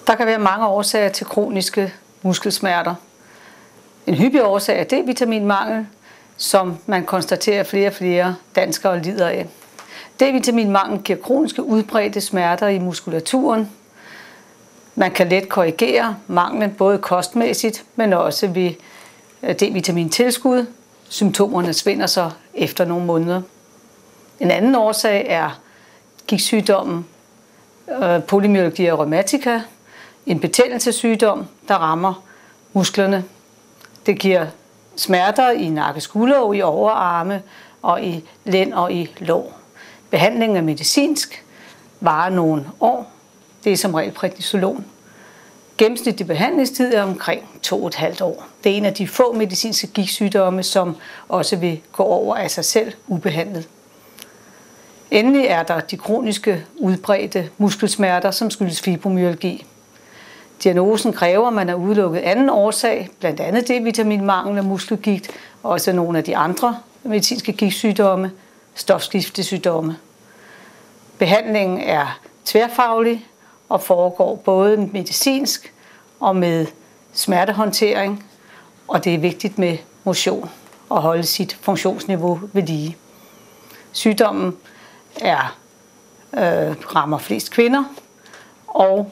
Der kan være mange årsager til kroniske muskelsmerter. En hyppig årsag er D-vitaminmangel, som man konstaterer, at flere og flere danskere lider af. D-vitaminmangel giver kroniske udbredte smerter i muskulaturen. Man kan let korrigere manglen både kostmæssigt, men også ved D-vitamintilskud. Symptomerne svinder så efter nogle måneder. En anden årsag er gigtsygdommen polymyalgia rheumatica, en betændelsessygdom, der rammer musklerne. Det giver smerter i nakke, skulder, i overarme og i lænd og i lår. Behandlingen er medicinsk, varer nogle år. Det er som regel prednisolon. Gennemsnitlig behandlingstid er omkring 2,5 år. Det er en af de få medicinske gigtsygdomme, som også vil gå over af sig selv ubehandlet. Endelig er der de kroniske udbredte muskelsmerter, som skyldes fibromyalgi. Diagnosen kræver, at man har udelukket anden årsag, blandt andet D-vitaminmangel og muskelgigt, og også nogle af de andre medicinske gigtsygdomme, stofskiftesygdomme. Behandlingen er tværfaglig og foregår både medicinsk og med smertehåndtering, og det er vigtigt med motion og holde sit funktionsniveau ved lige. Sygdommen rammer flest kvinder, og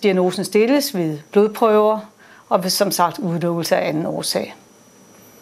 diagnosen stilles ved blodprøver og ved som sagt udelukkelse af anden årsag.